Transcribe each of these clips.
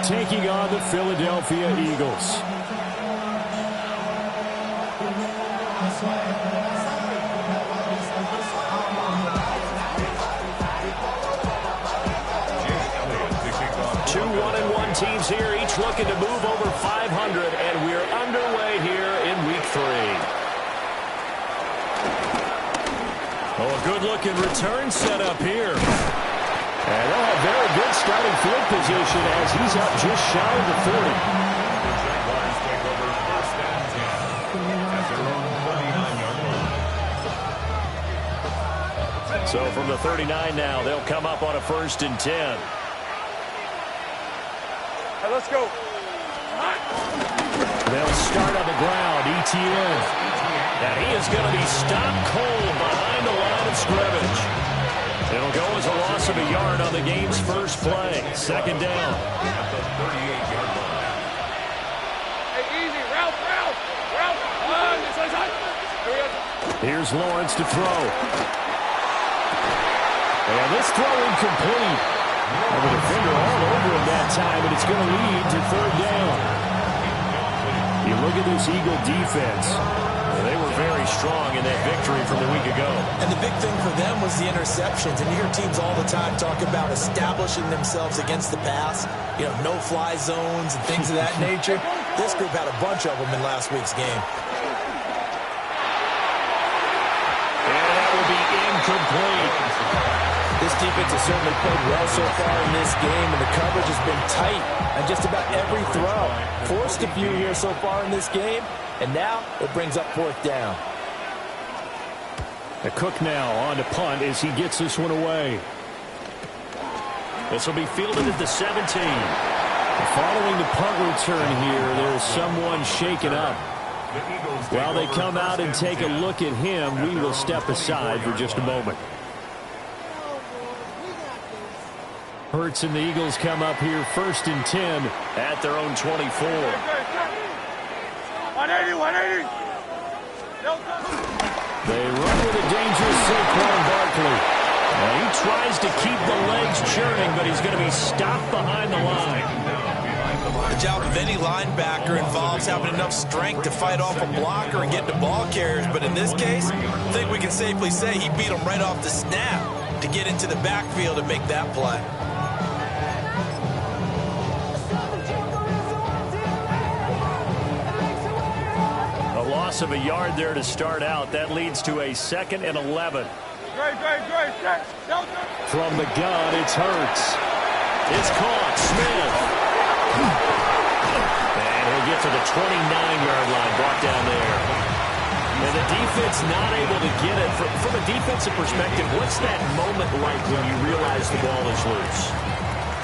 taking on the Philadelphia Eagles. Two 1-1 teams here, each looking to move over 500, and we're underway here in Week 3. Oh, a good-looking return setup here. And they'll have very good starting field position as he's up just shy of the 40. So from the 39 now, they'll come up on a 1st and 10. Let's go. They'll start on the ground. ETN. And he is going to be stopped cold behind the line of scrimmage. It'll go as a loss of a yard on the game's first play. 2nd down. Hey, easy. Route. Here's Lawrence to throw. And this throw incomplete. And the defender all over him that time, and it's going to lead to 3rd down. You look at this Eagle defense. They were very strong in that victory from a week ago. And the big thing for them was the interceptions. And you hear teams all the time talk about establishing themselves against the pass. You know, no-fly zones and things of that nature. This group had a bunch of them in last week's game. And that will be incomplete. This defense has certainly played well so far in this game, and the coverage has been tight on just about every throw. Forced a few here so far in this game, and now it brings up 4th down. The Cook now on to punt as he gets this one away. This will be fielded at the 17. Following the punt return here, there's someone shaken up. While they come out and take a look at him, we will step aside for just a moment. Hurts and the Eagles come up here 1st and 10 at their own 24. 180. They run with a dangerous Saquon Barkley. Now he tries to keep the legs churning, but he's going to be stopped behind the line. The job of any linebacker involves having enough strength to fight off a blocker and get to ball carriers. But in this case, I think we can safely say he beat him right off the snap to get into the backfield and make that play. Loss of a yard there to start out. That leads to a 2nd and 11. From the gun, it's Hurts. It's caught. Smith. And he'll get to the 29-yard line, brought down there. And the defense not able to get it. From a defensive perspective, what's that moment like when you realize the ball is loose?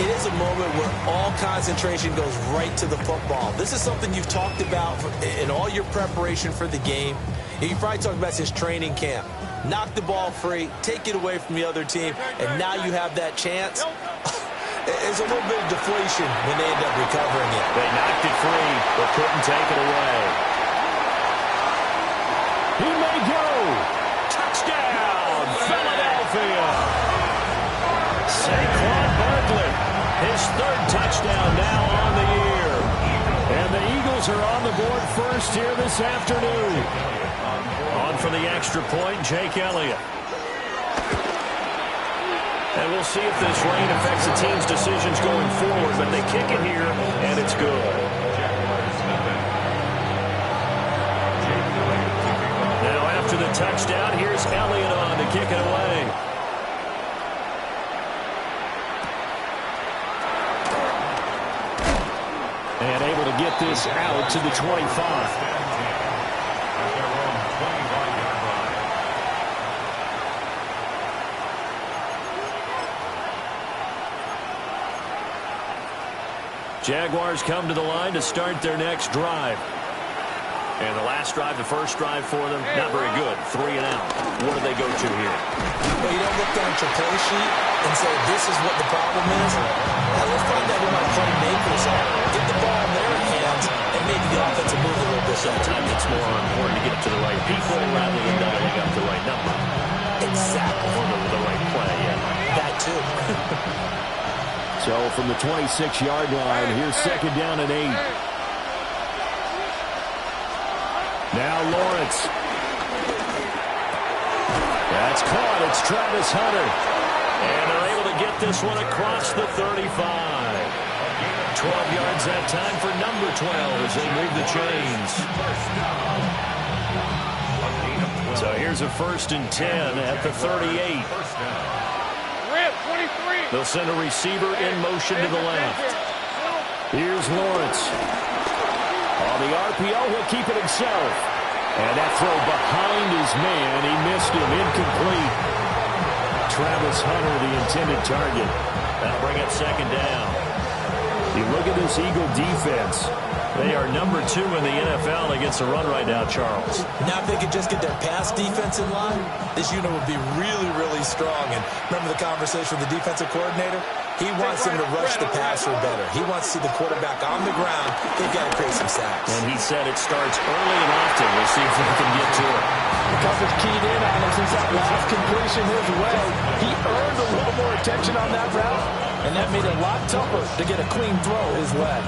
It is a moment where all concentration goes right to the football. This is something you've talked about in all your preparation for the game. You probably talked about since training camp. Knock the ball free, take it away from the other team, and now you have that chance. There's a little bit of deflation when they end up recovering it. They knocked it free, but couldn't take it away. He may go. Touchdown, Philadelphia. Saquon Barkley, his 3rd touchdown now on the year. And the Eagles are on the board first here this afternoon. On for the extra point, Jake Elliott. And we'll see if this rain affects the team's decisions going forward, but they kick it here, and it's good. Now after the touchdown, here's Elliott on to kick it away. And able to get this out to the 25. Jaguars come to the line to start their next drive. And the last drive, the first drive for them, not very good. 3 and out. What do they go to here? Well, you don't look down at your play sheet and say, this is what the problem is. Now, let's find out who my playmakers are. Get the ball in their hands and maybe the offense will move a little bit. Sometimes it's more important to get to the right people rather than dialing up the right number. Exactly. Or the right play, yeah. That too. So from the 26-yard line, here's second down and 8. Now Lawrence. That's caught. It's Travis Hunter. And they're able to get this one across the 35. 12 yards that time for number 12 as they move the chains. So here's a 1st and 10 at the 38. They'll send a receiver in motion to the left. Here's Lawrence. On the RPO, he'll keep it himself. And that throw behind his man, he missed him, incomplete. Travis Hunter, the intended target. That'll bring up second down. You look at this Eagle defense. They are number 2 in the NFL against the run right now, Charles. Now if they could just get their pass defense in line, this unit would be really, really strong. And remember the conversation with the defensive coordinator? He wants them to rush the passer better. He wants to see the quarterback on the ground. They've got to create some sacks. And he said it starts early and often. We'll see if we can get to it. Because it's keyed in on him since that last completion his way. He earned a little more attention on that route, and that made it a lot tougher to get a clean throw his way.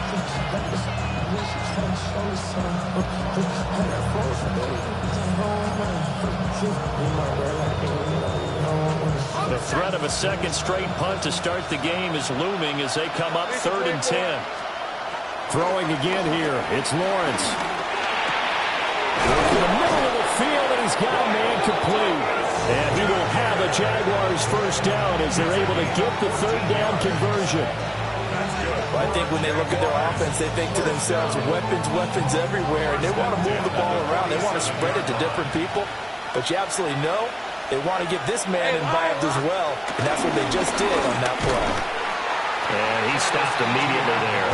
The threat of a second straight punt to start the game is looming as they come up 3rd and 10. Throwing again here. It's Lawrence. In the middle of the field, and he's got a man complete. And he will have a Jaguars first down as they're able to get the 3rd down conversion. Well, I think when they look at their offense, they think to themselves, weapons, weapons everywhere, and they want to move the ball around. They want to spread it to different people. But you absolutely know they want to get this man involved as well, and that's what they just did on that play. And he stopped immediately there.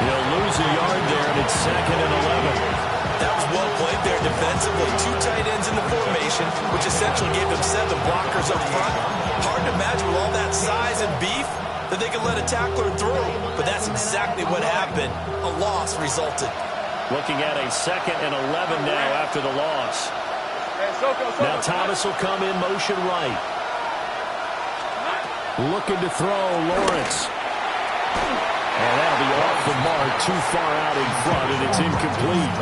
He'll lose a yard there, and it's 2nd and 11. That was well played there defensively. 2 tight ends in the formation, which essentially gave them 7 blockers up front. Hard to imagine with all that size and beef that they could let a tackler through. But that's exactly what happened. A loss resulted. Looking at a 2nd and 11 now after the loss. Now Thomas will come in motion right. Looking to throw, Lawrence. And that'll be off the mark, too far out in front, and it's incomplete.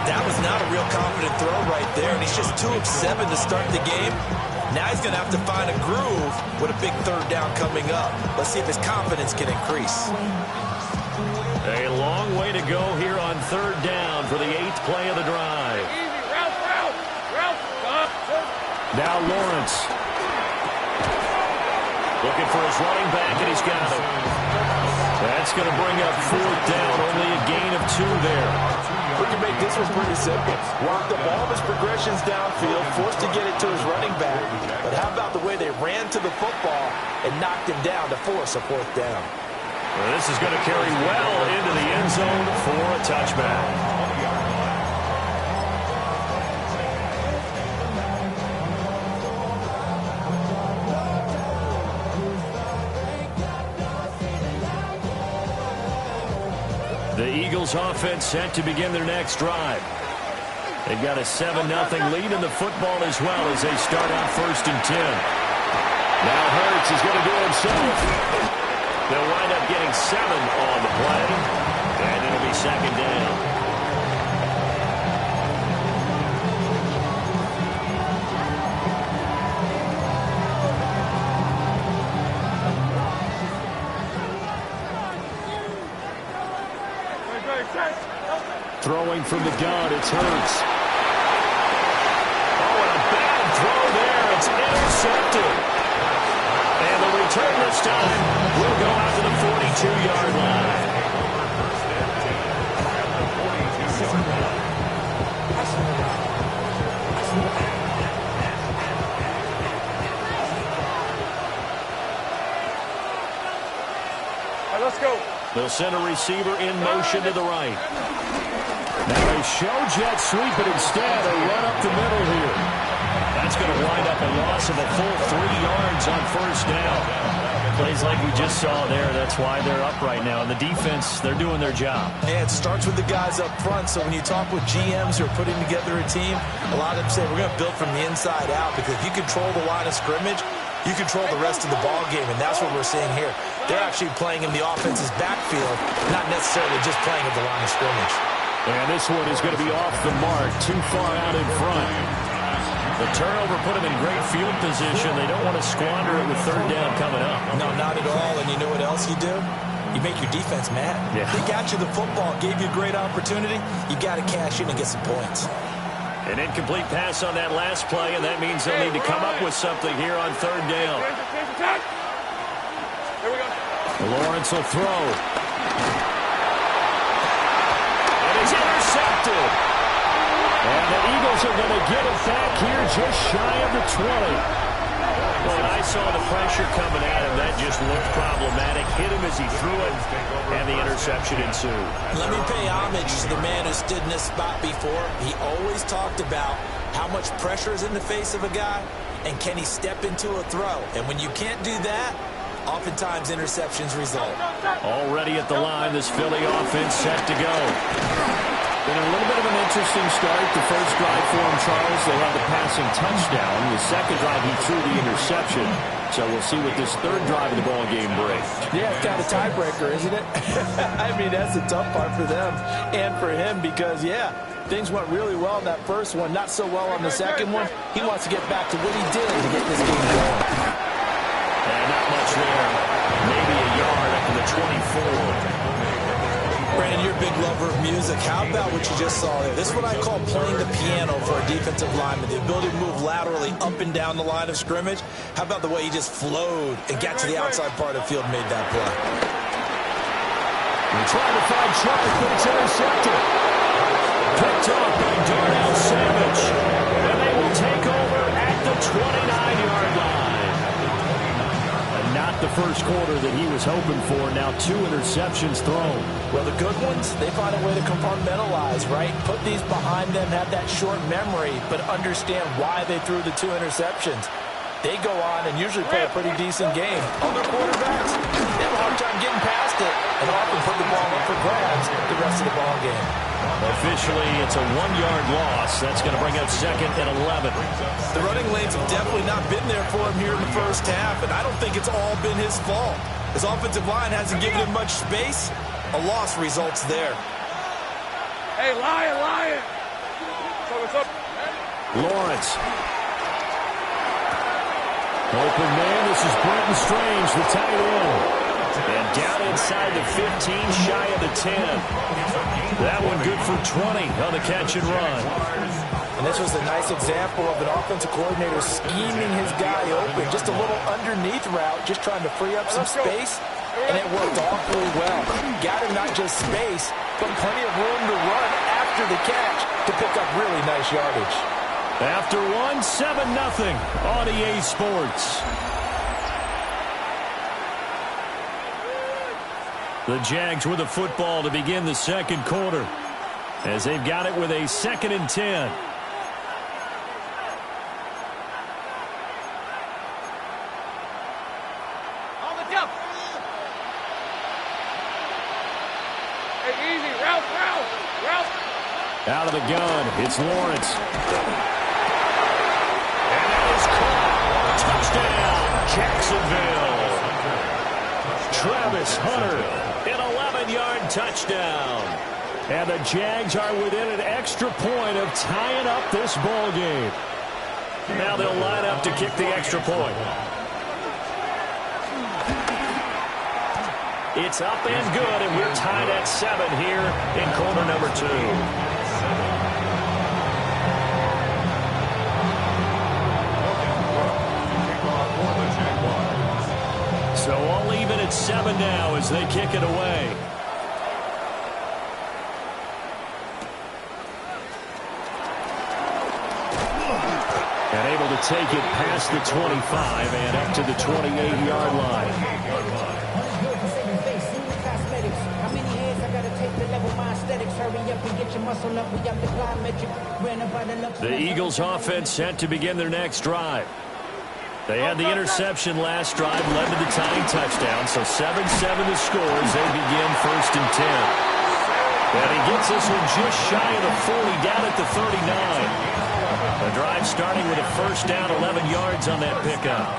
That was not a real confident throw right there, and he's just 2 of 7 to start the game. Now he's going to have to find a groove with a big 3rd down coming up. Let's see if his confidence can increase. A long way to go here on 3rd down for the 8th play of the drive. Now Lawrence. Looking for his running back, and he's got him. That's going to bring up 4th down, only a gain of 2 there. We can make this one pretty simple. Walk the ball of his progressions downfield, forced to get it to his running back. But how about the way they ran to the football and knocked him down to force a 4th down? Well, this is going to carry well into the end zone for a touchback. The Eagles offense set to begin their next drive. They've got a 7-0 lead in the football as well as they start out 1st and 10. Now Hurts is going to do it himself. They'll wind up getting 7 on the play, and it'll be 2nd down. Throwing from the gun, it's Hurts. Oh, and a bad throw there. It's intercepted. And the return this time will go out to the 42-yard line. All right, let's go. They'll send a receiver in motion to the right. Now they show jet sweep, but instead a run up the middle here. That's going to wind up a loss of a full 3 yards on 1st down. Plays like we just saw there. That's why they're up right now. And the defense, they're doing their job. And it starts with the guys up front. So when you talk with GMs who are putting together a team, a lot of them say we're going to build from the inside out, because if you control the line of scrimmage, you control the rest of the ball game, and that's what we're seeing here. They're actually playing in the offense's backfield, not necessarily just playing at the line of scrimmage. And this one is going to be off the mark, too far out in front. The turnover put them in great field position. They don't want to squander it with third down coming up. No, not at all. And you know what else you do? You make your defense mad. Yeah. They got you the football, gave you a great opportunity. You got to cash in and get some points. An incomplete pass on that last play, and that means they'll need to come up with something here on third down. Here we go. Lawrence will throw. And it's intercepted. And the Eagles are going to get it back here just shy of the 20. Well, when I saw the pressure coming at him, that just looked problematic. Hit him as he threw it, and the interception ensued. Let me pay homage to the man who stood in this spot before. He always talked about how much pressure is in the face of a guy, and can he step into a throw. And when you can't do that, oftentimes interceptions result. Already at the line, this Philly offense set to go. Been a little bit of an interesting start. The first drive for him, Charles, they had the passing touchdown. The second drive, he threw the interception. So we'll see what this third drive of the ball game brings. Yeah, it's kind of a tiebreaker, isn't it? I mean, that's the tough part for them and for him because, yeah, things went really well in that first one, not so well on the second one. He wants to get back to what he did to get this game going. And not much there. Maybe a yard up to the 24. Brandon, you're a big lover of music. How about what you just saw there? This is what I call playing the piano for a defensive lineman. The ability to move laterally up and down the line of scrimmage. How about the way he just flowed and got to the outside part of the field and made that play? They're trying to find Chark, but it's intercepted. Picked off by Darnell Savage. And they will take over at the 29-yard line. Not the first quarter that he was hoping for. Now 2 interceptions thrown. Well, the good ones, they find a way to compartmentalize, right? Put these behind them, have that short memory, but understand why they threw the 2 interceptions. They go on and usually play a pretty decent game. Other quarterbacks, they have a hard time getting past it and often put the ball up for grabs the rest of the ball game. Officially, it's a 1-yard loss. That's going to bring up second and 11. The running lanes have definitely not been there for him here in the first half, and I don't think it's all been his fault. His offensive line hasn't given him much space. A loss results there. Hey, Lion. What's up? Lawrence. Open man, this is Brenton Strange, the tight end. And down inside the 15, shy of the 10. That one good for 20 on the catch and run. And this was a nice example of an offensive coordinator scheming his guy open. Just a little underneath route, just trying to free up some space. And it worked awfully well. Got him not just space, but plenty of room to run after the catch to pick up really nice yardage. After 7-0 on EA Sports. The Jags with the football to begin the second quarter as they've got it with a 2nd and 10. On the jump. Hey, easy. Route. Out of the gun, it's Lawrence. And that is caught. Touchdown, Jacksonville. Travis Hunter, an 11-yard touchdown. And the Jags are within an extra point of tying up this ball game. Now they'll line up to kick the extra point. It's up and good, and we're tied at 7 here in quarter number 2. So all even at 7 now as they kick it away. And able to take it past the 25 and up to the 28-yard line. The Eagles offense set to begin their next drive. They had the interception last drive, led to the tying touchdown, so 7-7 the score as they begin 1st and 10. And he gets this one just shy of the 40, down at the 39. The drive starting with a 1st down, 11 yards on that pickup.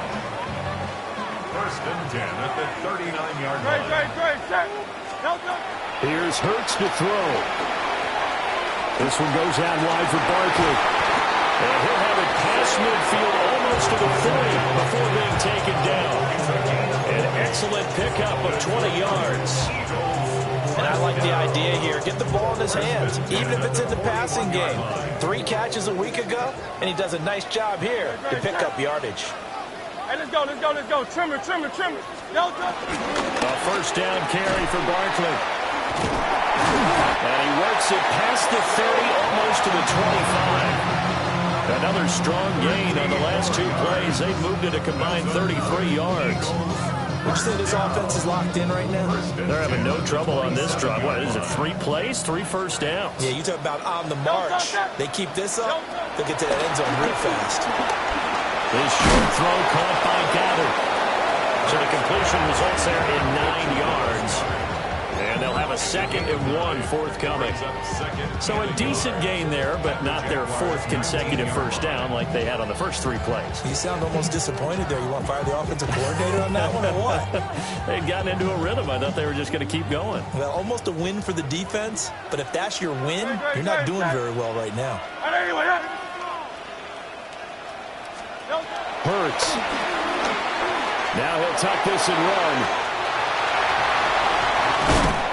First and 10 at the 39-yard line. Here's Hurts to throw. This one goes out wide for Barkley. And he'll have it past midfield almost to the 40 before being taken down. An excellent pickup of 20 yards. And I like the idea here. Get the ball in his hands, even if it's in the passing game. 3 catches a week ago, and he does a nice job here to pick up yardage. Hey, let's go. Trimmer. A first down carry for Barkley. And he works it past the 30, almost to the 25. Another strong gain on the last 2 plays. They've moved it a combined 33 yards. Would you say this offense is locked in right now? They're having no trouble on this drive. What is it, 3 plays, 3 first downs? Yeah, you talk about on the march. They keep this up, they'll get to that end zone real fast. This short throw caught by Goddard. So the completion results there in 9 yards. And they'll have a 2nd and 1 forthcoming. So a decent gain there, but not their 4th consecutive first down like they had on the first 3 plays. You sound almost disappointed there. You want to fire the offensive coordinator on that one or what? They'd gotten into a rhythm. I thought they were just going to keep going. Well, almost a win for the defense, but if that's your win, you're not doing very well right now. Hurts. Now he'll tuck this and run.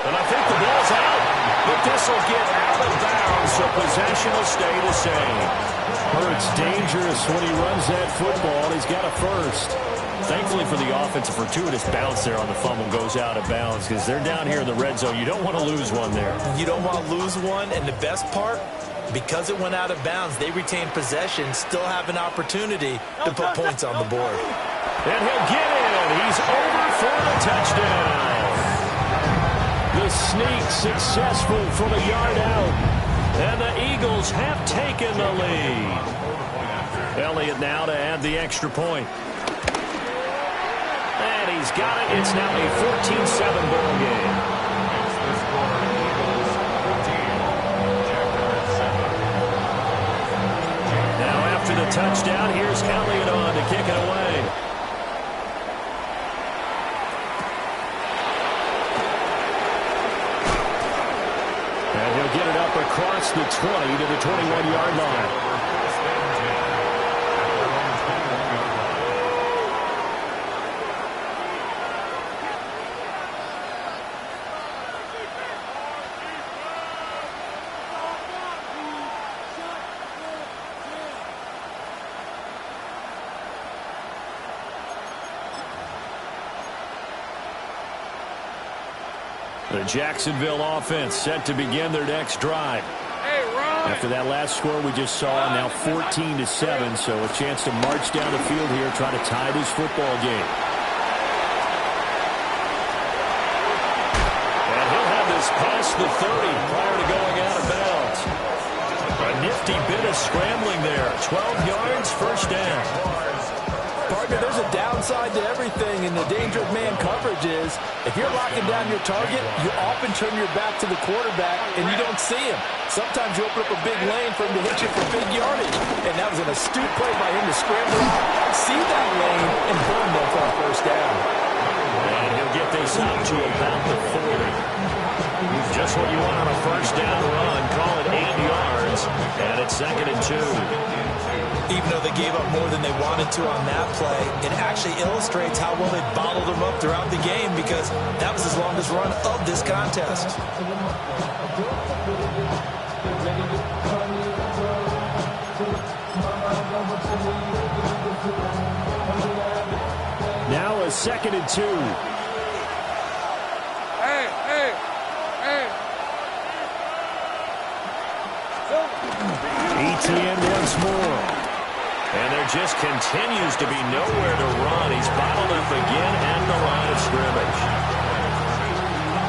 And I think the ball's out. But this will get out of bounds, so possession will stay the same. Hurts dangerous when he runs that football. He's got a first. Thankfully for the offense, a fortuitous bounce there on the fumble goes out of bounds because they're down here in the red zone. You don't want to lose one there. You don't want to lose one, and the best part, because it went out of bounds, they retain possession, still have an opportunity to put points on the board. And he'll get in. He's over for the touchdown. The sneak successful from a yard out. And the Eagles have taken the lead. Elliott now to add the extra point. And he's got it. It's now a 14-7 ball game. Now after the touchdown, here's Elliott on to kick it away. And he'll get it up across the 20 to the 21-yard line. The Jacksonville offense set to begin their next drive. Hey, Ron. After that last score we just saw, now 14-7, so a chance to march down the field here, try to tie this football game. And he'll have this past the 30 prior to going out of bounds. A nifty bit of scrambling there. 12 yards, first down. Partner, there's a downside to everything, and the danger of man coverage is if you're locking down your target, you often turn your back to the quarterback and you don't see him. Sometimes you open up a big lane for him to hit you for big yardage, and that was an astute play by him to scramble out, see that lane, and burn them for a first down. And he'll get this out to about the 40. Just what you want on a first down run. Call it 8 yards, and it's 2nd and 2. Even though they gave up more than they wanted to on that play, it actually illustrates how well they bottled them up throughout the game because that was his longest run of this contest. Now a 2nd and 2. Hey. ETN once more. And there just continues to be nowhere to run. He's bottled up again at the line of scrimmage.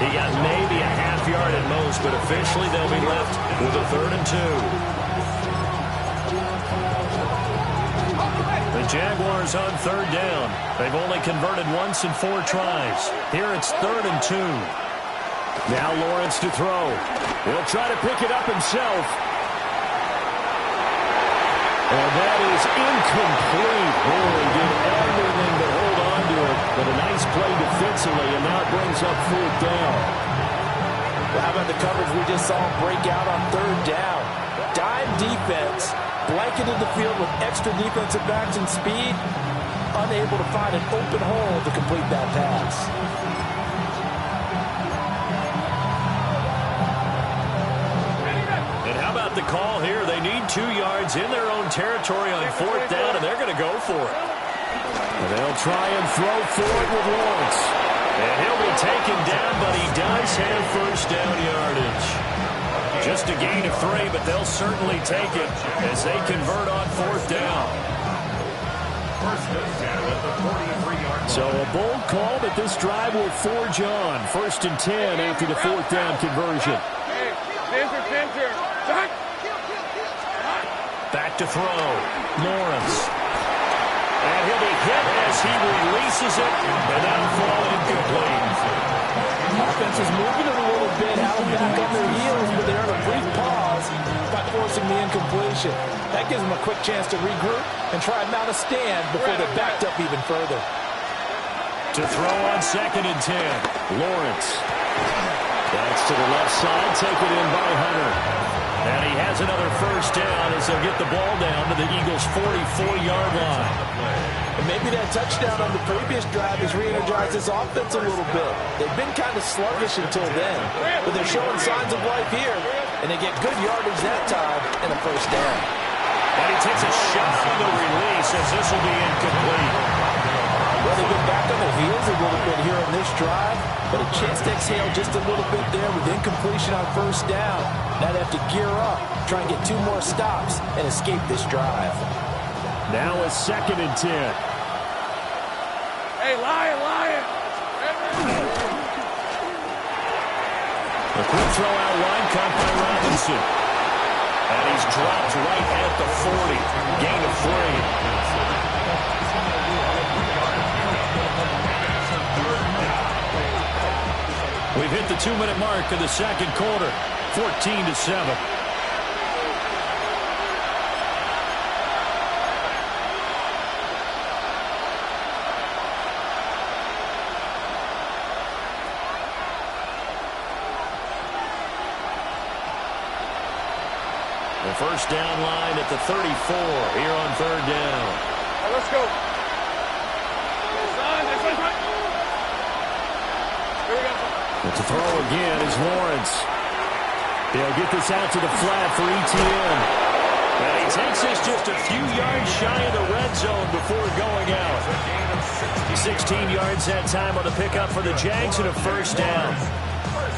He got maybe a half yard at most, but officially they'll be left with a 3rd and 2. The Jaguars on 3rd down. They've only converted once in 4 tries. Here it's 3rd and 2. Now Lawrence to throw. He'll try to pick it up himself. And that is incomplete. Boy, did everything to hold on to it. But a nice play defensively, and now it brings up 4th down. Well, how about the coverage we just saw him break out on 3rd down? Dime defense, blanketed the field with extra defensive backs and speed, unable to find an open hole to complete that pass. And how about the call here? They need 2 yards in their own territory on 4th down, and they're going to go for it. And they'll try and throw for it with Lawrence. And he'll be taken down, but he does have 1st down yardage. Just a gain of 3, but they'll certainly take it as they convert on 4th down. So a bold call, but this drive will forge on. 1st and 10 after the 4th down conversion. Back to throw. Lawrence. And he'll be hit as he releases it, and that'll fall incomplete. Offense is moving it a little bit out back on their heels, but they earn a brief pause by forcing the incompletion. That gives them a quick chance to regroup and try and mount a stand before they're backed up even further. To throw on 2nd and 10. Lawrence. That's to the left side, taken in by Hunter. And he has another 1st down as they'll get the ball down to the Eagles' 44-yard line. And maybe that touchdown on the previous drive has re-energized this offense a little bit. They've been kind of sluggish until then, but they're showing signs of life here, and they get good yardage that time and a 1st down. And he takes a shot on the release as this will be incomplete. Well, they've been back on their heels a little bit here on this drive, but a chance to exhale just a little bit there with incompletion on 1st down. Now they have to gear up, try and get 2 more stops, and escape this drive. Now a 2nd and 10. Hey, Lion! A quick throw out line caught by Robinson. And he's dropped right at the 40. Gain of 3. We've hit the 2-minute mark of the 2nd quarter. 14-7. The 1st down line at the 34 here on 3rd down. Right, let's go. Here we go. But to throw again is Lawrence. They'll get this out to the flat for ETN. And he takes this just a few yards shy of the red zone before going out. 16 yards that time on the pickup for the Jags and a 1st down.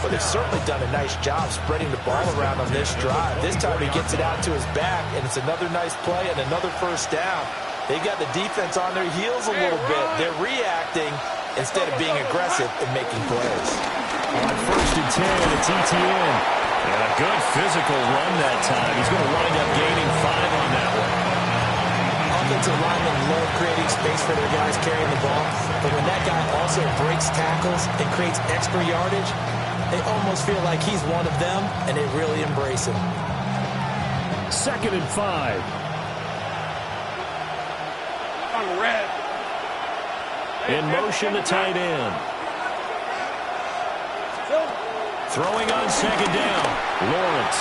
But they've certainly done a nice job spreading the ball around on this drive. This time he gets it out to his back, and it's another nice play and another 1st down. They've got the defense on their heels a little bit. They're reacting instead of being aggressive and making plays. On 1st and 10, it's ETN. And a good physical run that time. He's going to wind up gaining 5 on that one. Offensive linemen love creating space for their guys carrying the ball. But when that guy also breaks tackles and creates extra yardage, they almost feel like he's one of them, and they really embrace him. 2nd and 5. On red. In motion, the tight end. Throwing on 2nd down. Lawrence.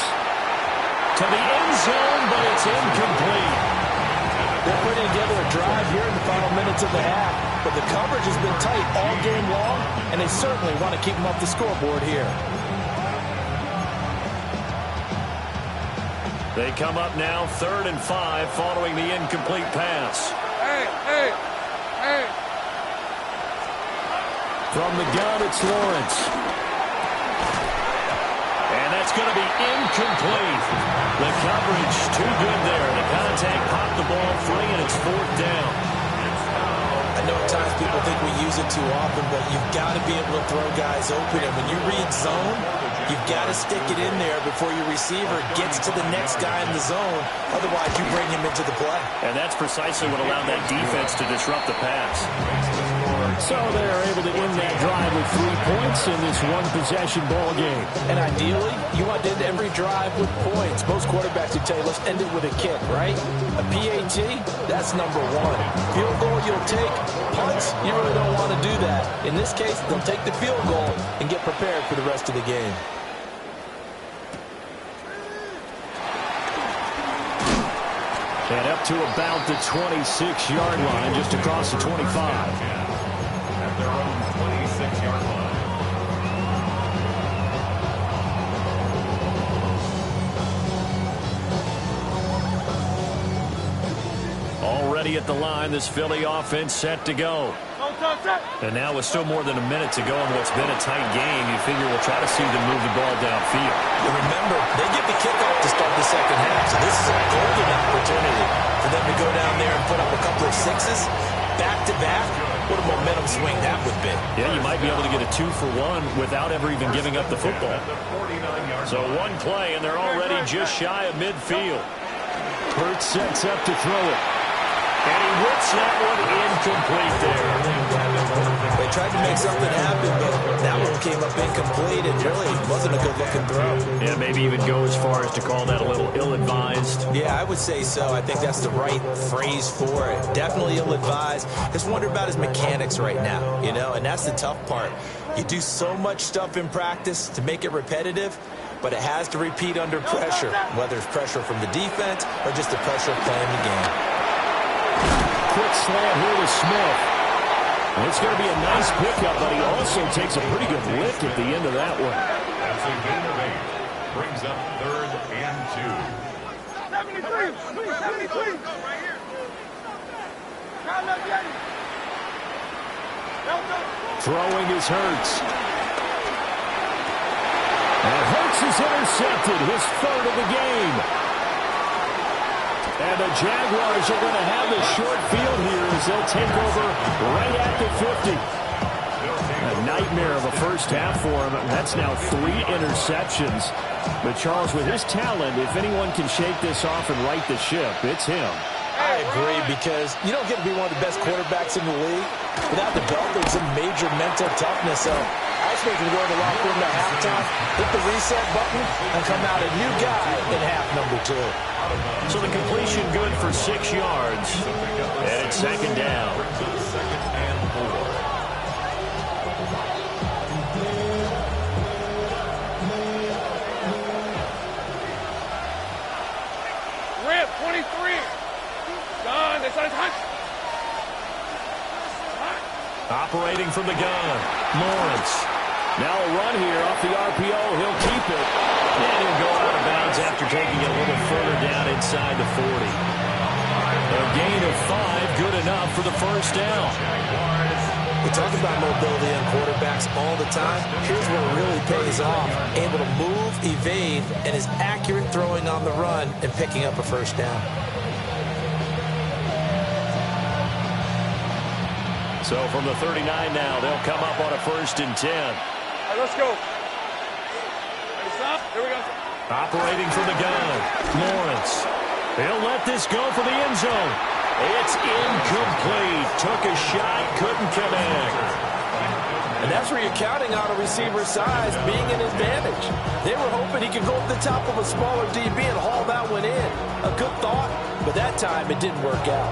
To the end zone, but it's incomplete. They're putting together a drive here in the final minutes of the half, but the coverage has been tight all game long, and they certainly want to keep them off the scoreboard here. They come up now 3rd and 5 following the incomplete pass. Hey. From the gun, it's Lawrence. And that's going to be incomplete. The coverage too good there. The contact popped the ball free, and it's 4th down. I I know at times people think we use it too often, but you've got to be able to throw guys open. And when you read zone, you've got to stick it in there before your receiver gets to the next guy in the zone. Otherwise, you bring him into the play. And that's precisely what allowed that defense to disrupt the pass. So they're able to end that drive with 3 points in this one-possession ball game. And ideally, you want to end every drive with points. Most quarterbacks would tell you, let's end it with a kick, right? A PAT, that's number 1. Field goal you'll take. Punts, you really don't want to do that. In this case, they'll take the field goal and get prepared for the rest of the game. And up to about the 26-yard line, just across the 25. At their own 26-yard line. Already at the line, this Philly offense set to go. And now with still more than a minute to go in what's been a tight game, you figure we'll try to see them move the ball downfield. And remember, they get the kickoff to start the second half, so this is a golden opportunity for them to go down there and put up a couple of sixes back-to-back. What a momentum swing that would be. Yeah, you might be able to get a 2-for-1 without ever even giving up the football. So one play, and they're already just shy of midfield. Hurts sets up to throw it. And he whips that one incomplete there. They tried to make something happen, but that one came up incomplete and really wasn't a good-looking throw. Yeah, maybe even go as far as to call that a little ill-advised. Yeah, I would say so. I think that's the right phrase for it. Definitely ill-advised. Just wonder about his mechanics right now, you know, and that's the tough part. You do so much stuff in practice to make it repetitive, but it has to repeat under pressure, whether it's pressure from the defense or just the pressure of playing the game. Quick slant here to Smith. And it's going to be a nice pickup, but he also takes a pretty good lift at the end of that one. That's a gain of 8. Brings up 3rd and 2. 73. Throwing is Hurts. And Hurts is intercepted, his 3rd of the game. And the Jaguars are going to have the short field here as they'll take over right at the 50. A nightmare of a first half for him. That's now 3 interceptions. But Charles, with his talent, if anyone can shake this off and right the ship, it's him. I agree, because you don't get to be one of the best quarterbacks in the league without developing some major mental toughness. So I expect him to go in the locker room at halftime, hit the reset button, and come out a new guy in half number 2. So the completion good for 6 yards. And it's 2nd down. Rip, 23. John, that's on his hunt. Operating from the gun, Lawrence. Now a run here off the RPO. He'll keep it. And he'll go out of bounds after taking it a little further down inside the 40. A gain of 5, good enough for the first down. We talk about mobility on quarterbacks all the time. Here's where it really pays off. Able to move, evade, and is accurate throwing on the run and picking up a first down. So from the 39 now, they'll come up on a 1st and 10. All right, let's go. Ready, stop. Here we go. Operating from the gun, Lawrence. He'll let this go for the end zone. It's incomplete. Took a shot, couldn't connect. And that's where you're counting on a receiver's size being an advantage. They were hoping he could go up the top of a smaller DB and haul that one in. A good thought, but that time it didn't work out.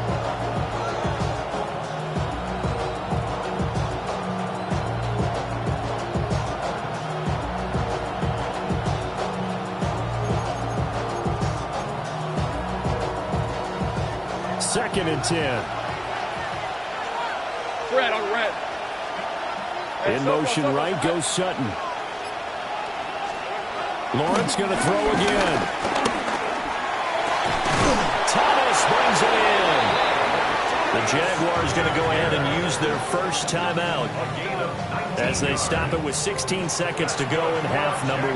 Second and 10. Red on red. In motion right goes Sutton. Lawrence going to throw again. Thomas brings it in. The Jaguars going to go ahead and use their first timeout as they stop it with 16 seconds to go in half number 1.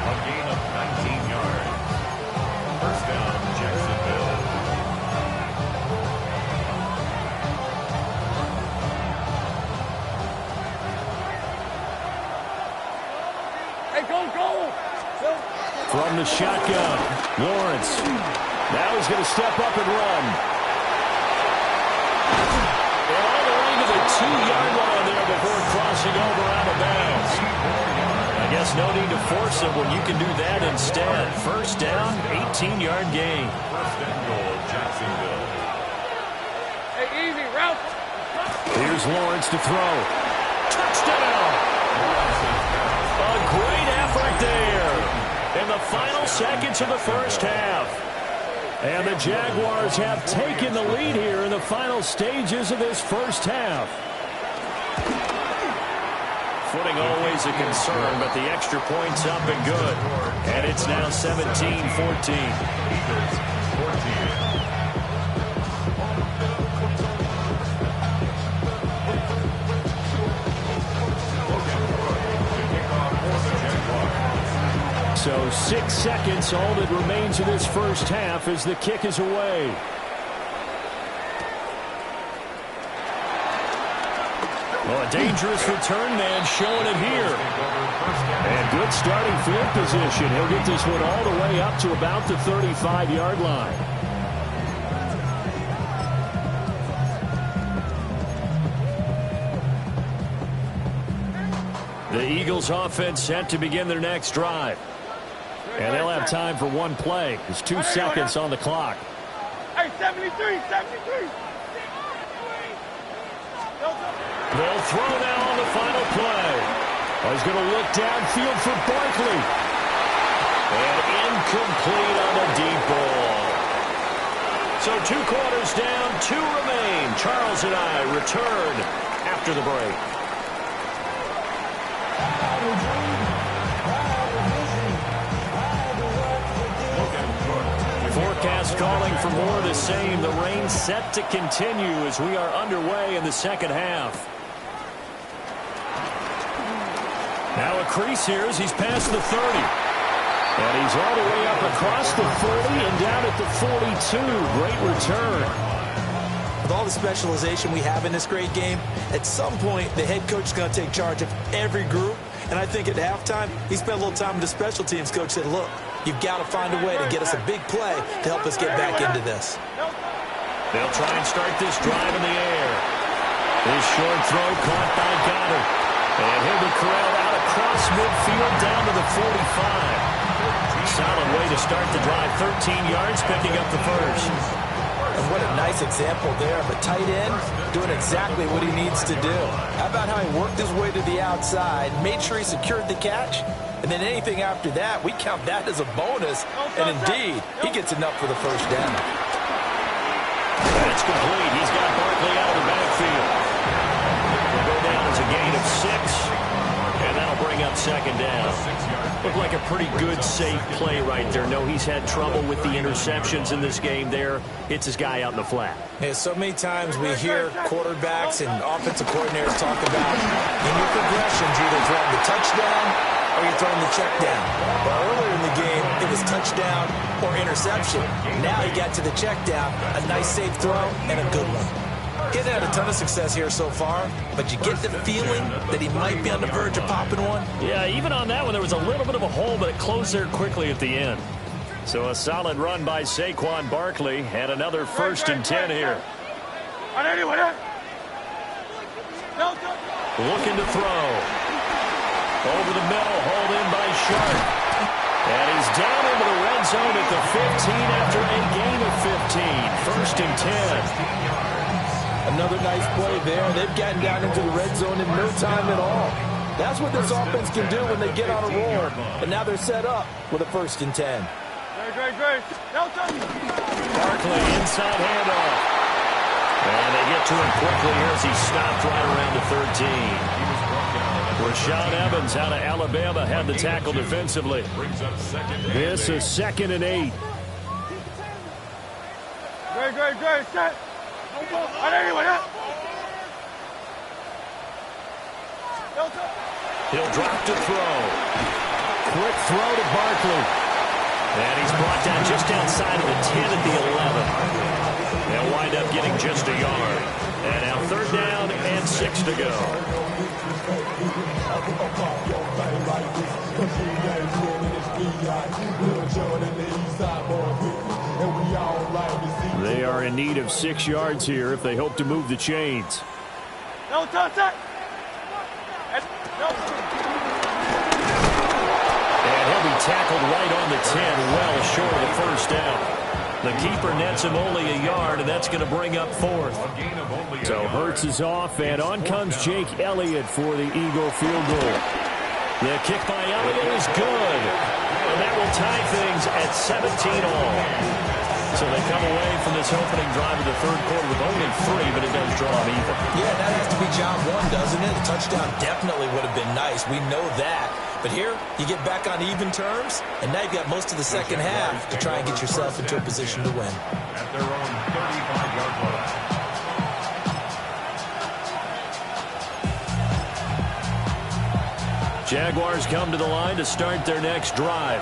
A gain of 19 yards. First down, Jacksonville. From the shotgun, Lawrence. Now he's going to step up and run. And all the way to the 2-yard line there before crossing over out of bounds. I guess no need to force it when you can do that instead. First down, 18-yard gain. First and goal, Jacksonville. Hey, easy, route. Here's Lawrence to throw. Touchdown! A great effort there in the final seconds of the first half. And the Jaguars have taken the lead here in the final stages of this first half. Footing always a concern, but the extra point's up and good. And it's now 17-14. Eagles, 14. So 6 seconds, all that remains of this first half as the kick is away. Well, a dangerous return man showing it here. And good starting field position. He'll get this one all the way up to about the 35-yard line. The Eagles offense set to begin their next drive. And they'll have time for one play. There's 2 seconds on the clock. Hey, 73, 73. They'll throw now on the final play. He's going to look downfield for Barkley. And incomplete on the deep ball. So 2 quarters down, 2 remain. Charles and I return after the break. Forecast calling for more of the same. The rain set to continue as we are underway in the second half. Now a crease here as he's past the 30. And he's all the way up across the 40 and down at the 42. Great return. With all the specialization we have in this great game, at some point the head coach is going to take charge of every group. And I think at halftime, he spent a little time with the special teams coach, said, look, you've got to find a way to get us a big play to help us get back into this. They'll try and start this drive in the air. This short throw caught by Goddard. And he'll be corralled out across midfield down to the 45. Solid way to start the drive. 13 yards, picking up the first. And what a nice example there of a tight end doing exactly what he needs to do. How about how he worked his way to the outside, made sure he secured the catch, and then anything after that, we count that as a bonus. And indeed, he gets enough for the first down. That's complete. He's got Barkley out of the backfield. Will go down as a gain of 6. And that'll bring up second down. Looked like a pretty good, safe play right there. No, he's had trouble with the interceptions in this game there. Hits his guy out in the flat. Yeah, so many times we hear quarterbacks and offensive coordinators talk about in your progressions, you're either throwing the touchdown or you're throwing the check down. Well, earlier in the game, it was touchdown or interception. Now he got to the check down, a nice safe throw, and a good one. He hasn't had a ton of success here so far, but you get the feeling that he might be on the verge of popping one. Yeah, even on that one, there was a little bit of a hole, but it closed there quickly at the end. So a solid run by Saquon Barkley, and another 1st and 10 here. Looking to throw. Over the middle, hauled in by Sharp. And he's down into the red zone at the 15 after a gain of 15. 1st and 10. Another nice play there. They've gotten down into the red zone in no time at all. That's what this offense can do when they get on a roll. And now they're set up with a 1st and 10. Barkley inside handoff. And they get to him quickly here as he stopped right around the 13. Rashawn Evans out of Alabama had the tackle defensively. This is 2nd and 8. Great, set. He'll drop to throw. Quick throw to Barkley. And he's brought down just outside of the 10 at the 11. They'll wind up getting just a yard. And now 3rd down and 6 to go. need of 6 yards here if they hope to move the chains. No, touch that. No. And he'll be tackled right on the 10, well short of the first down. The keeper nets him only a yard, and that's going to bring up 4th. So Hurts is off, and on comes Jake Elliott for the Eagle field goal. The kick by Elliott is good, and that will tie things at 17 all. So they come away from this opening drive of the third quarter with only 3, but it does draw them even. Yeah, that has to be job one, doesn't it? A touchdown definitely would have been nice. We know that. But here, you get back on even terms, and now you've got most of the second half to try and get yourself into a position to win. At their own 35-yard line. Jaguars come to the line to start their next drive.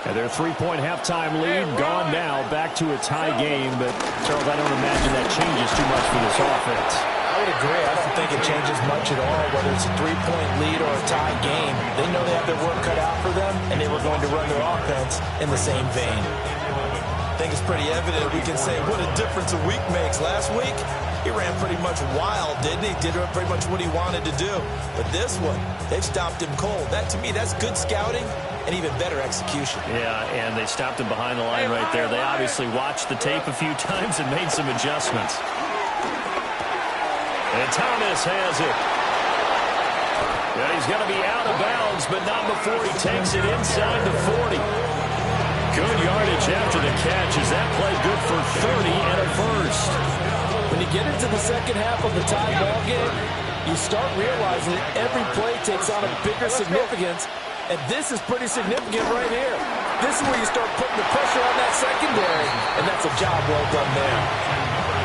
And their 3-point halftime lead gone now, back to a tie game. But, Charles, I don't imagine that changes too much for this offense. I would agree. I don't think it changes much at all, whether it's a 3-point lead or a tie game. They know they have their work cut out for them, and they were going to run their offense in the same vein. I think it's pretty evident. We can say what a difference a week makes. Last week, he ran pretty much wild, didn't he? Did pretty much what he wanted to do. But this one, they've stopped him cold. That, to me, that's good scouting and even better execution. Yeah, and they stopped him behind the line right there. They obviously watched the tape a few times and made some adjustments. And Thomas has it. Yeah, he's going to be out of bounds, but not before he takes it inside the 40. Good yardage after the catch. Is that play good for 30 and a first? When you get into the second half of the tie ball game, you start realizing that every play takes on a bigger significance, and this is pretty significant right here. This is where you start putting the pressure on that secondary, and that's a job well done there.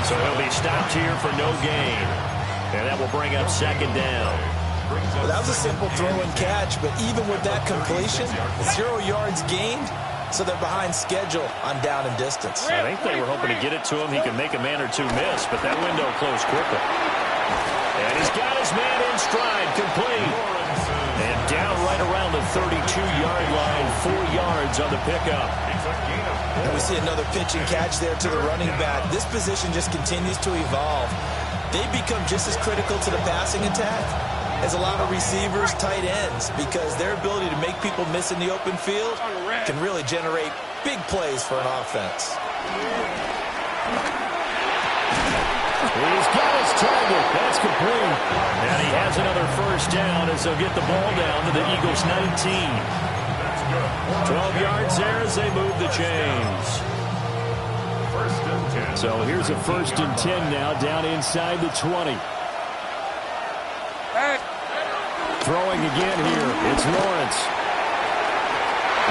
So he'll be stopped here for no gain, and that will bring up second down. Well, that was a simple throw and catch, but even with that completion, 0 yards gained, so they're behind schedule on down and distance. I think they were hoping to get it to him. He could make a man or two miss, but that window closed quickly. And he's got his man in stride, complete. And down right around the 32-yard line, 4 yards on the pickup. And we see another pitch and catch there to the running back. This position just continues to evolve. They become just as critical to the passing attack as a lot of receivers, tight ends, because their ability to make people miss in the open field can really generate big plays for an offense. He's got his target. That's complete. And he has another first down as they'll get the ball down to the Eagles' 19. 12 yards there as they move the chains. So here's a 1st and 10 now, down inside the 20. Throwing again here. It's Lawrence.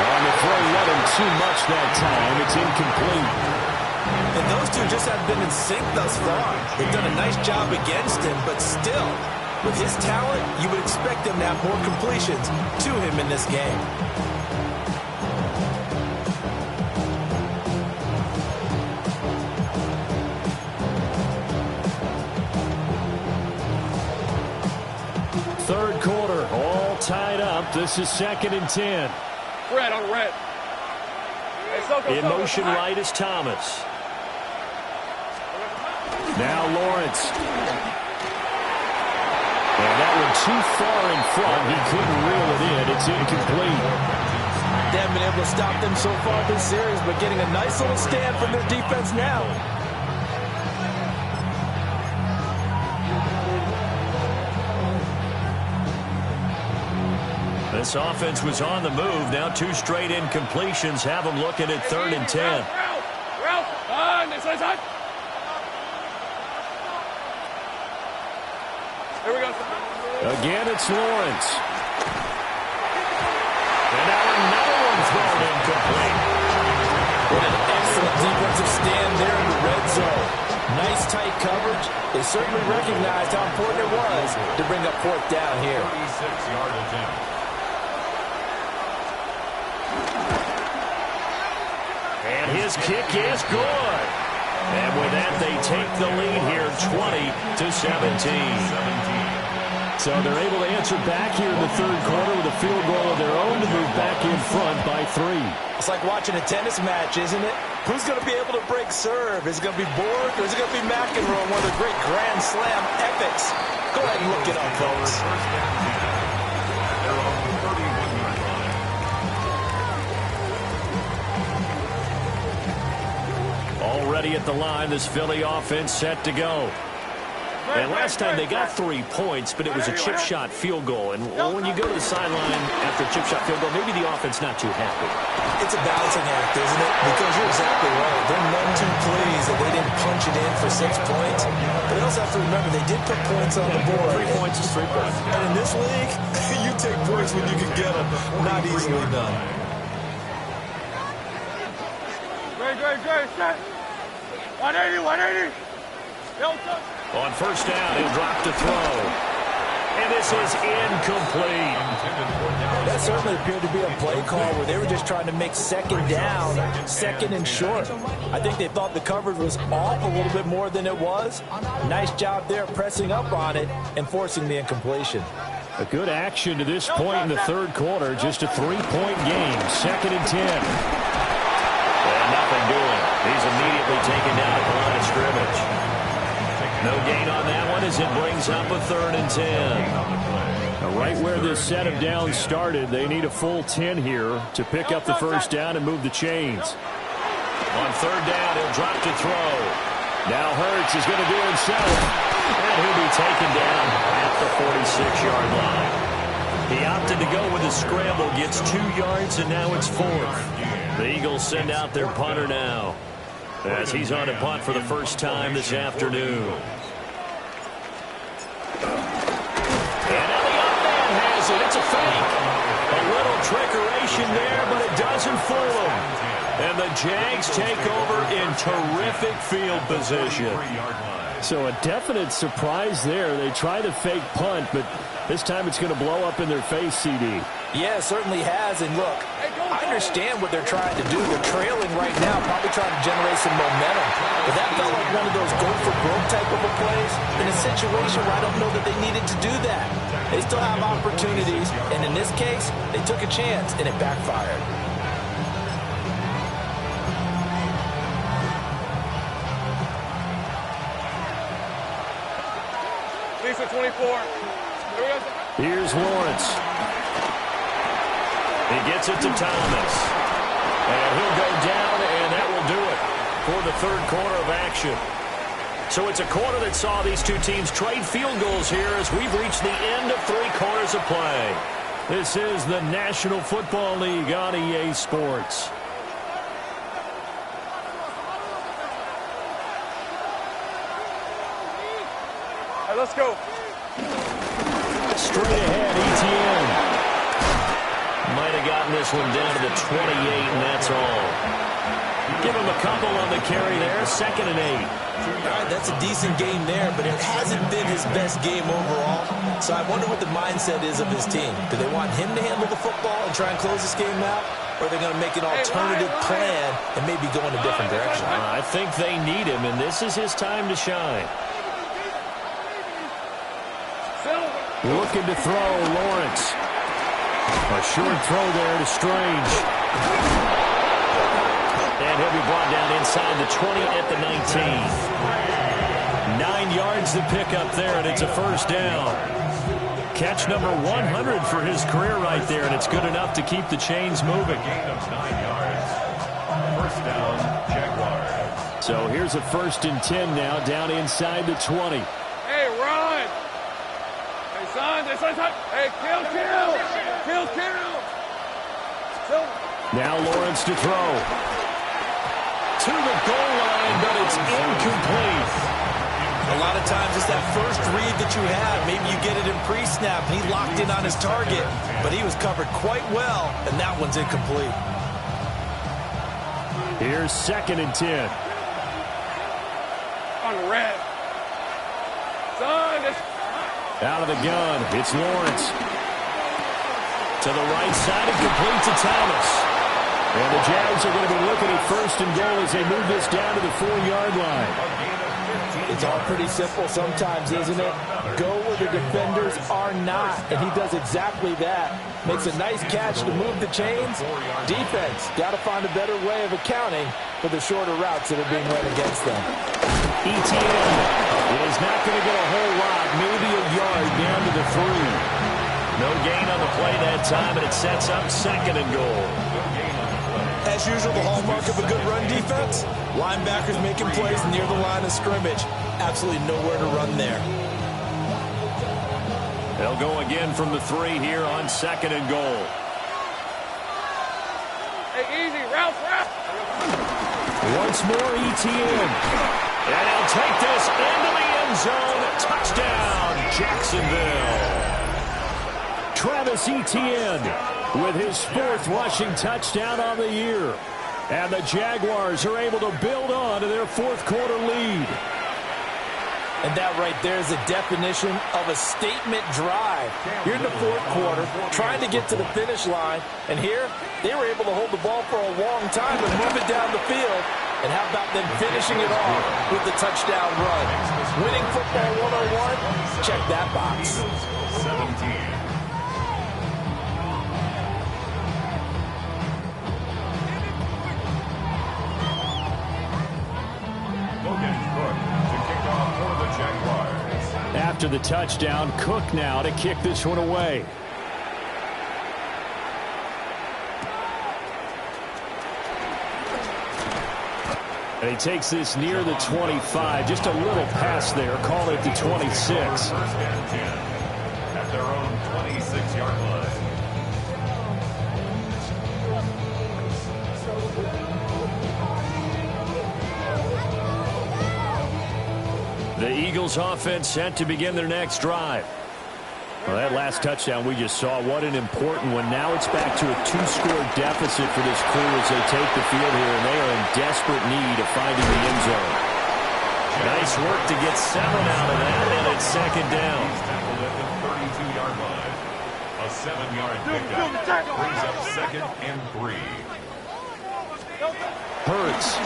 On the throw, let him too much that time. It's incomplete. And those two just have been in sync thus far. They've done a nice job against him, but still, with his talent, you would expect them to have more completions to him in this game. Third quarter, all tied up. This is 2nd and 10. Red on red. In motion right is Thomas. Now Lawrence. And that one too far in front. He couldn't reel it in. It's incomplete. They haven't been able to stop them so far this series, but getting a nice little stand from their defense now. This offense was on the move. Now 2 straight incompletions have them looking at 3rd and 10. Here we go. Again, it's Lawrence. And now another one thrown incomplete. What an excellent defensive stand there in the red zone. Nice tight coverage. They certainly recognized how important it was to bring up 4th down here. 36-yard attempt. And his kick is good. And with that, they take the lead here, 20-17. So they're able to answer back here in the third quarter with a field goal of their own to move back in front by 3. It's like watching a tennis match, isn't it? Who's going to be able to break serve? Is it going to be Borg or is it going to be McEnroe, one of the great Grand Slam epics? Go ahead and look it up, folks. Already at the line, this Philly offense set to go. And last time they got 3 points, but it was a chip shot field goal. And when you go to the sideline after a chip shot field goal, maybe the offense not too happy. It's a balancing act, isn't it? Because you're exactly right. They're none too pleased that they didn't punch it in for 6 points. But they also have to remember they did put points on the board. 3 points is 3 points. And in this league, you take points when you can get them. Not easily done. Great, set. 180, 180. On first down, he'll drop to throw. And this is incomplete. That certainly appeared to be a play call where they were just trying to make second down, second and short. I think they thought the coverage was off a little bit more than it was. Nice job there pressing up on it and forcing the incompletion. A good action to this point in the third quarter. Just a 3-point game. 2nd and 10. And nothing doing. He's immediately taken down at the line of scrimmage. No gain on that one as it brings up a 3rd and 10. Now right where this set of downs started, they need a full 10 here to pick up the first down and move the chains. On 3rd down, he'll drop to throw. Now Hurts is going to do himself. And he'll be taken down at the 46-yard line. He opted to go with a scramble, gets 2 yards, and now it's 4th. The Eagles send out their punter now, as he's on a punt for the first time this afternoon. And now the up man has it. It's a fake. A little trickeration there, but it doesn't fool him. And the Jags take over in terrific field position. So a definite surprise there. They try the fake punt, but this time it's going to blow up in their face, CD. Yeah, it certainly has. And look, I understand what they're trying to do. They're trailing right now, probably trying to generate some momentum. But that felt like one of those go-for-broke type of a plays in a situation where I don't know that they needed to do that. They still have opportunities, and in this case, they took a chance, and it backfired. Lisa, 24. Here's Lawrence. He gets it to Thomas. And he'll go down, and that will do it for the third quarter of action. So it's a quarter that saw these two teams trade field goals here as we've reached the end of 3 quarters of play. This is the National Football League on EA Sports. All right, let's go. Straight ahead, ETN. Might have gotten this one down to the 28, and that's all. Give him a couple on the carry there. 2nd and 8. All right, that's a decent game there, but it hasn't been his best game overall. So I wonder what the mindset is of his team. Do they want him to handle the football and try and close this game out? Or are they going to make an alternative plan and maybe go in a different direction? I think they need him, and this is his time to shine. Looking to throw, Lawrence. A short throw there to Strange. And he'll be brought down inside the 20 at the 19. 9 yards to pick up there, and it's a first down. Catch number 100 for his career right there, and it's good enough to keep the chains moving. Gain of 9 yards. First down, Jaguars. So here's a 1st and 10 now, down inside the 20. Hey, run. Hey, son. Hey, kill. Now Lawrence to throw. To the goal line, but it's incomplete. A lot of times it's that first read that you have. Maybe you get it in pre-snap. He locked in on his target, but he was covered quite well, and that one's incomplete. Here's 2nd and 10. On the red. Son, Out of the gun, it's Lawrence. To the right side and complete to Thomas. And the Jags are going to be looking at 1st and goal as they move this down to the 4-yard line. It's all pretty simple sometimes, isn't it? Go where the defenders are not, and he does exactly that. Makes a nice catch to move the chains. Defense, got to find a better way of accounting for the shorter routes that are being run against them. ETN is not going to get a whole lot, maybe a yard down to the 3. No gain on the play that time, and it sets up 2nd and goal. As usual, the hallmark of a good run defense, linebackers making plays near the line of scrimmage. Absolutely nowhere to run there. They'll go again from the 3 here on 2nd and goal. Hey, easy, route. Once more, ETN. And he'll take this into the end zone. Touchdown, Jacksonville. Travis Etienne with his 4th rushing touchdown on the year. And the Jaguars are able to build on to their 4th quarter lead. And that right there is a definition of a statement drive. You're in the 4th quarter, trying to get to the finish line. And here, they were able to hold the ball for a long time and move it down the field. And how about them finishing it off with the touchdown run? Winning football 101? Check that box. 17. After the touchdown, Cook now to kick this one away. And he takes this near the 25. Just a little pass there. Call it the 26. First and 10 at their own 26-yard line. The Eagles offense set to begin their next drive. Well, that last touchdown we just saw, what an important one. Now it's back to a 2-score deficit for this crew as they take the field here, and they are in desperate need of finding the end zone. Nice work to get 7 out of that, and it's 2nd down. He's tackled at the 32-yard line. A 7-yard pickup brings up 2nd and 3. Hurts.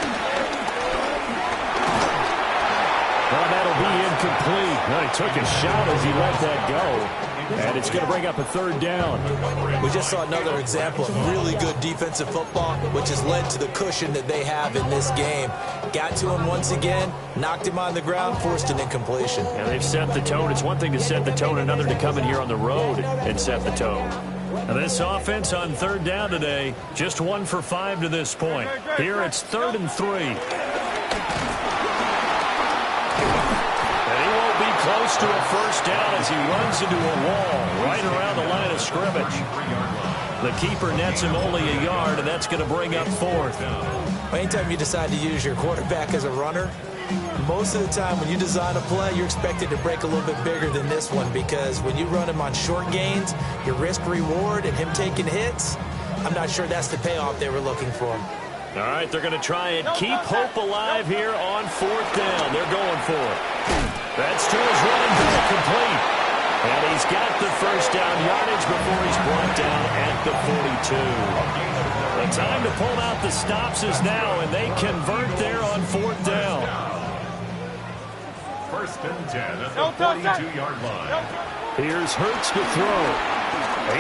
Well, that'll be incomplete. Well, he took a shot as he let that go. And it's going to bring up a 3rd down. We just saw another example of really good defensive football, which has led to the cushion that they have in this game. Got to him once again, knocked him on the ground, forced an incompletion. And they've set the tone. It's one thing to set the tone, another to come in here on the road and set the tone. Now this offense on 3rd down today, just 1 for 5 to this point. Here it's 3rd and 3. Close to a 1st down as he runs into a wall right around the line of scrimmage. The keeper nets him only a yard, and that's going to bring up 4th. Anytime you decide to use your quarterback as a runner, most of the time when you design a play, you're expected to break a little bit bigger than this one, because when you run him on short gains, your risk-reward and him taking hits, I'm not sure that's the payoff they were looking for. All right, they're going to try and keep hope alive here on 4th down. They're going for it. That's to his running back, complete. And he's got the 1st down yardage before he's brought down at the 42. The time to pull out the stops is now, and they convert there on 4th down. 1st and 10 at the 42-yard line. Here's Hurts to throw.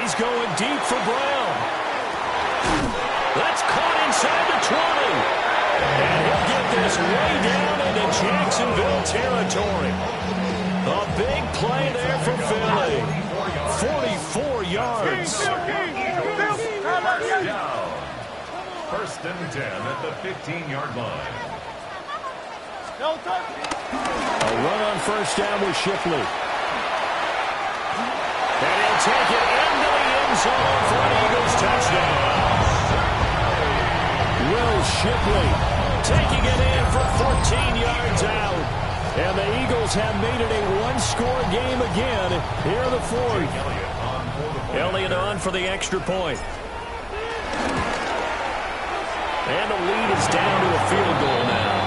He's going deep for Brown. That's caught inside the 20. And he'll get this way down into Jacksonville territory. A big play there for Philly. 44 yards. Down. 1st and 10 at the 15-yard line. A run on 1st down with Shipley. And he'll take it into the end zone for an Eagles touchdown. Will Shipley taking it in for 14 yards out. And the Eagles have made it a 1-score game again here in the 4th. Elliott on for the extra point. And the lead is down to a field goal now.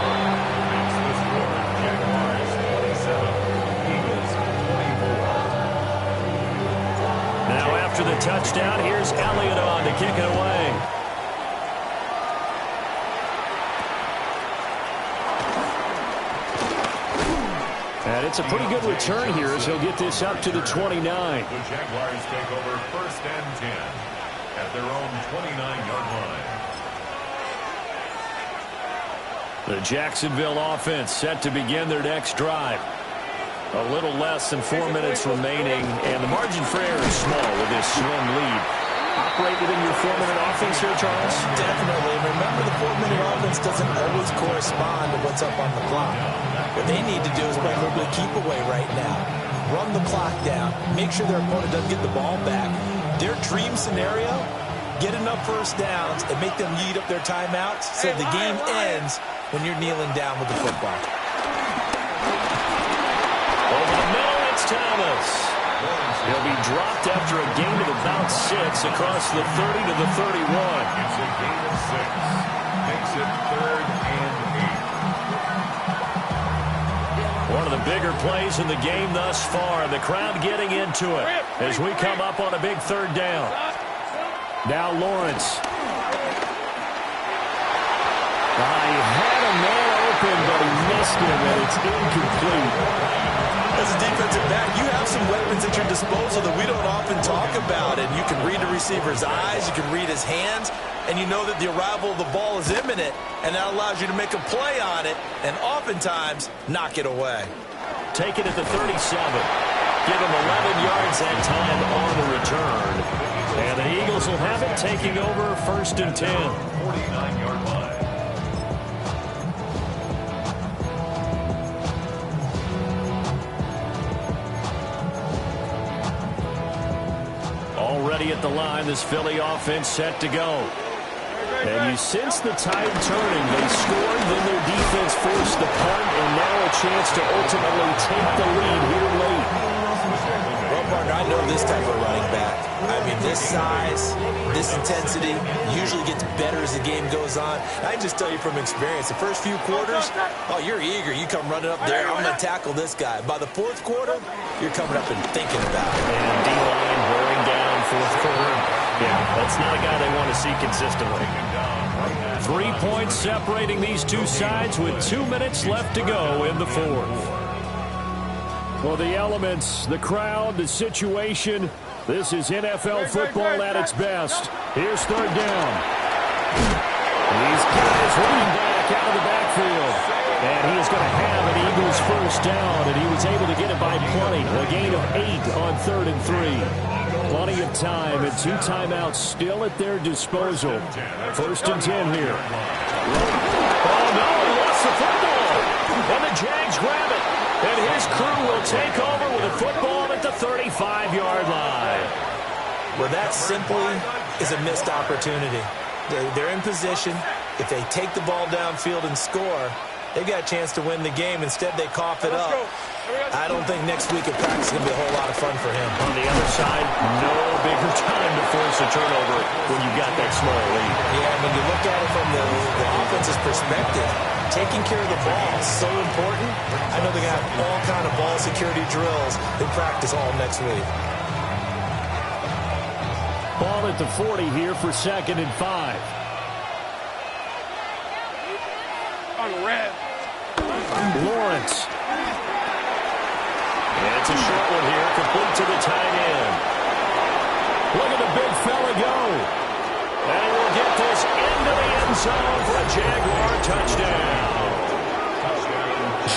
Now after the touchdown, here's Elliott on to kick it away. And it's a pretty good return here as he'll get this up to the 29. The Jaguars take over 1st and 10 at their own 29-yard line. The Jacksonville offense set to begin their next drive. A little less than 4 minutes remaining, and the margin for error is small with this slim lead. Operate within your 4-minute offense here, Charles? Definitely. Remember, the 4-minute offense doesn't always correspond to what's up on the clock. What they need to do is play a little bit of keep away right now. Run the clock down. Make sure their opponent doesn't get the ball back. Their dream scenario, get enough first downs and make them eat up their timeouts so the game ends when you're kneeling down with the football. Over the middle, it's Thomas. He'll be dropped after a gain of about 6 across the 30 to the 31. It's a gain of 6. Makes it 3rd and 8. One of the bigger plays in the game thus far. The crowd getting into it as we come up on a big 3rd down. Now Lawrence. He had a man open, but he missed him, and it's incomplete. As a defensive back, you have some weapons at your disposal that we don't often talk about. And you can read the receiver's eyes, you can read his hands, and you know that the arrival of the ball is imminent, and that allows you to make a play on it and oftentimes knock it away. Take it at the 37. Give him 11 yards that time on the return. And the Eagles will have it, taking over 1st and 10. 49-yard line. Already at the line, this Philly offense set to go. And you sense the tide turning. They scored, then their defense forced the punt, and now a chance to ultimately take the lead here late. Well, partner, I know this type of running back. I mean, this size, this intensity usually gets better as the game goes on. I can just tell you from experience, the first few quarters, oh, you're eager. You come running up there, I'm going to tackle this guy. By the 4th quarter, you're coming up and thinking about it. And D-line wearing down 4th quarter. Yeah, that's not a guy they want to see consistently. 3 points separating these two sides with 2 minutes left to go in the 4th. Well, the elements, the crowd, the situation, this is NFL football at its best. Here's 3rd down. These guys running back out of the backfield. And he is going to have an Eagles 1st down, and he was able to get it by plenty. A gain of 8 on 3rd and 3. Plenty of time and 2 timeouts still at their disposal. 1st and 10 here. Oh, no, he lost the football. And the Jags grab it. And his crew will take over with a football at the 35-yard line. Well, that simply is a missed opportunity. They're in position. If they take the ball downfield and score, they've got a chance to win the game. Instead, they cough it up. I don't think next week at practice is going to be a whole lot of fun for him. On the other side, no bigger time to force a turnover when you've got that small lead. Yeah, when you look at it from the offense's perspective, taking care of the ball is so important. I know they're going to have all kind of ball security drills in practice all next week. Ball at the 40 here for 2nd and 5. On the red. Lawrence. And it's a short one here, complete to the tight end. Look at the big fella go. And he will get this into the end zone for a Jaguar touchdown.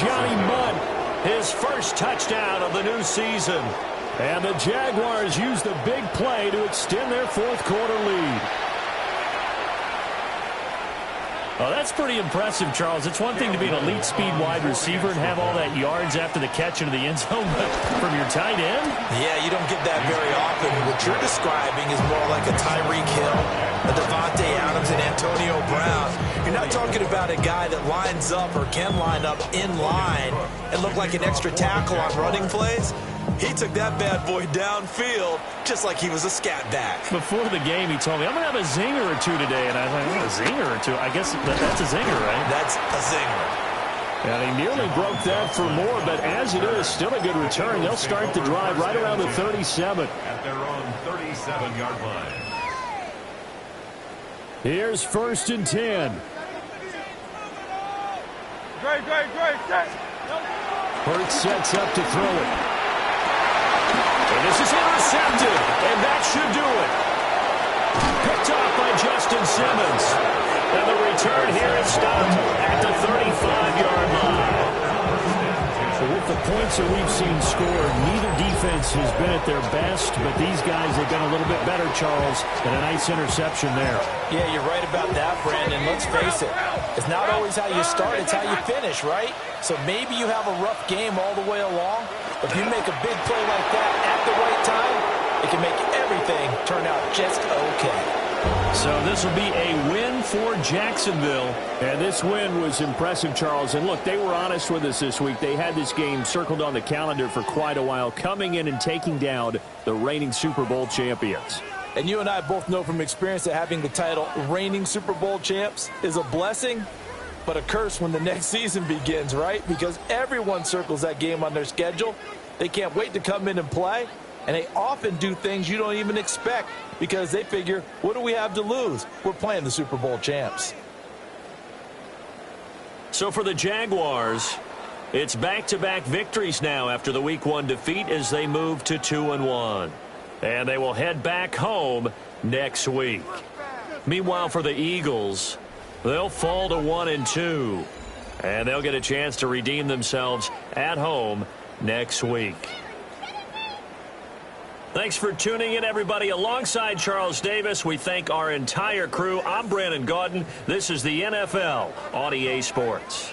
Johnny Munt, his 1st touchdown of the new season. And the Jaguars use the big play to extend their 4th quarter lead. Oh, that's pretty impressive, Charles. It's one thing to be an elite speed wide receiver and have all that yards after the catch into the end zone, but from your tight end? Yeah, you don't get that very often. What you're describing is more like a Tyreek Hill, a Devontae Adams, and Antonio Brown. You're not talking about a guy that lines up or can line up in line and look like an extra tackle on running plays. He took that bad boy downfield just like he was a scat back. Before the game, he told me, I'm going to have a zinger or 2 today. And I was like, oh, a zinger or 2? I guess that's a zinger, right? That's a zinger. And he nearly broke that for more, but as it is, still a good return. They'll start the drive right around the 37. At their own 37-yard line. Here's 1st and 10. Great, set. Hurts sets up to throw it. And this is intercepted, and that should do it. Picked off by Justin Simmons. And the return here is stopped at the 35-yard line. So with the points that we've seen scored, neither defense has been at their best, but these guys have been a little bit better, Charles, and a nice interception there. Yeah, you're right about that, Brandon. Let's face it. It's not always how you start, it's how you finish, right? So maybe you have a rough game all the way along, but if you make a big play like that at the right time, it can make everything turn out just okay. So this will be a win for Jacksonville. And this win was impressive, Charles. And look, they were honest with us this week. They had this game circled on the calendar for quite a while, coming in and taking down the reigning Super Bowl champions. And you and I both know from experience that having the title reigning Super Bowl champs is a blessing, but a curse when the next season begins, right? Because everyone circles that game on their schedule. They can't wait to come in and play. And they often do things you don't even expect because they figure, what do we have to lose? We're playing the Super Bowl champs. So for the Jaguars, it's back-to-back victories now after the Week 1 defeat as they move to 2-1. And they will head back home next week. Meanwhile, for the Eagles, they'll fall to 1-2. And they'll get a chance to redeem themselves at home next week. Thanks for tuning in, everybody. Alongside Charles Davis, we thank our entire crew. I'm Brandon Gaudin. This is the NFL on EA Sports.